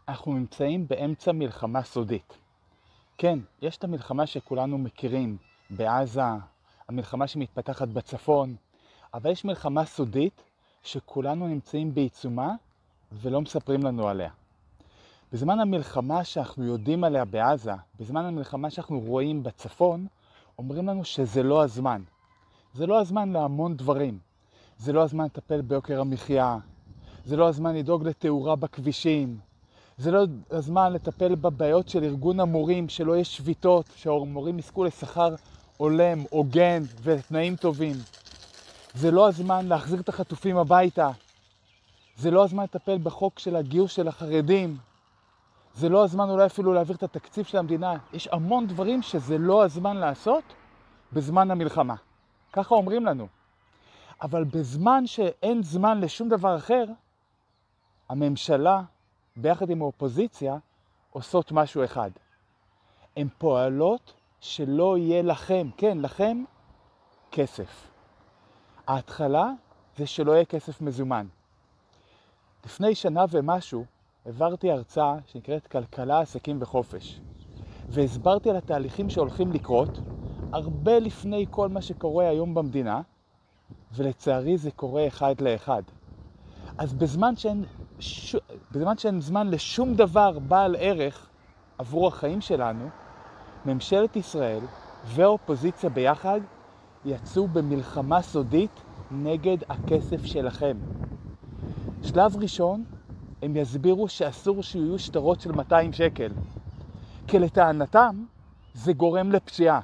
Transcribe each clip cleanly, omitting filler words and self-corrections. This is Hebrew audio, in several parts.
אנחנו נמצאים באמצע מלחמה סודית. כן, יש את המלחמה שכולנו מכירים בעזה, המלחמה שמתפתחת בצפון, אבל יש מלחמה סודית שכולנו נמצאים בעיצומה ולא מספרים לנו עליה. בזמן המלחמה שאנחנו יודעים עליה בעזה, בזמן המלחמה שאנחנו רואים בצפון, אומרים לנו שזה לא הזמן. זה לא הזמן להמון דברים. זה לא הזמן לטפל ביוקר המחיה. זה לא הזמן לדאוג לתאורה בכבישים. זה לא הזמן לטפל בבעיות של ארגון המורים, שלא יש שביתות, שהמורים יזכו לשכר הולם, הוגן ותנאים טובים. זה לא הזמן להחזיר את החטופים הביתה. זה לא הזמן לטפל בחוק של הגיוס של החרדים. זה לא הזמן אולי אפילו להעביר את התקציב של המדינה. יש המון דברים שזה לא הזמן לעשות בזמן המלחמה. ככה אומרים לנו. אבל בזמן שאין זמן לשום דבר אחר, הממשלה ביחד עם האופוזיציה עושות משהו אחד. הן פועלות שלא יהיה לכם, כן, לכם, כסף. ההתחלה זה שלא יהיה כסף מזומן. לפני שנה ומשהו העברתי הרצאה שנקראת כלכלה, עסקים וחופש. והסברתי על התהליכים שהולכים לקרות הרבה לפני כל מה שקורה היום במדינה, ולצערי זה קורה אחד לאחד. אז בזמן שאין זמן לשום דבר בעל ערך עבור החיים שלנו, ממשלת ישראל והאופוזיציה ביחד יצאו במלחמה סודית נגד הכסף שלכם. שלב ראשון, הם יסבירו שאסור שיהיו שטרות של 200 שקל. כי לטענתם זה גורם לפשיעה.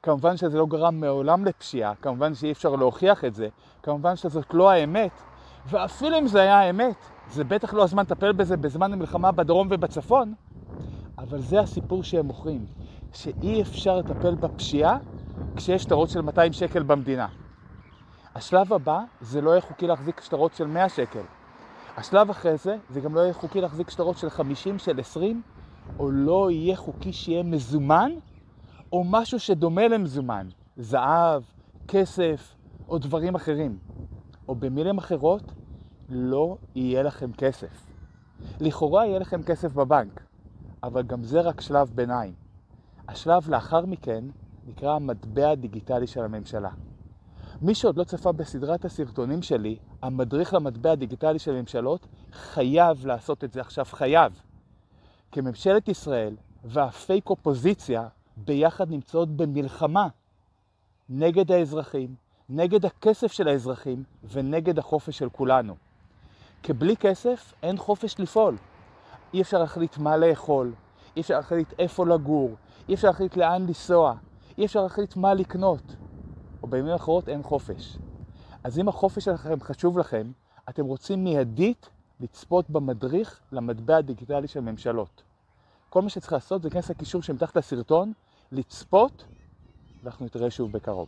כמובן שזה לא גרם מעולם לפשיעה, כמובן שאי אפשר להוכיח את זה, כמובן שזאת לא האמת, ואפילו אם זה היה האמת, זה בטח לא הזמן לטפל בזה בזמן המלחמה בדרום ובצפון, אבל זה הסיפור שהם מוכרים, שאי אפשר לטפל בפשיעה כשיש שטרות של 200 שקל במדינה. השלב הבא זה לא יהיה חוקי להחזיק שטרות של 100 שקל. השלב אחרי זה, זה גם לא יהיה חוקי להחזיק שטרות של 50, של 20, או לא יהיה חוקי שיהיה מזומן, או משהו שדומה למזומן, זהב, כסף, או דברים אחרים. או במילים אחרות, לא יהיה לכם כסף. לכאורה יהיה לכם כסף בבנק, אבל גם זה רק שלב ביניים. השלב לאחר מכן נקרא המטבע הדיגיטלי של הממשלה. מי שעוד לא צפה בסדרת הסרטונים שלי, המדריך למטבע הדיגיטלי של הממשלות, חייב לעשות את זה עכשיו, חייב. כי ממשלת ישראל והפייק אופוזיציה ביחד נמצאות במלחמה נגד האזרחים, נגד הכסף של האזרחים ונגד החופש של כולנו. כי בלי כסף אין חופש לפעול. אי אפשר להחליט מה לאכול, אי אפשר להחליט איפה לגור, אי אפשר להחליט לאן לנסוע, אי אפשר להחליט מה לקנות. או במילים אחרות אין חופש. אז אם החופש שלכם חשוב לכם, אתם רוצים מיידית לצפות במדריך למטבע הדיגיטלי של ממשלות. כל מה שצריך לעשות זה להיכנס לקישור שמתחת לסרטון, לצפות, ואנחנו נתראה שוב בקרוב.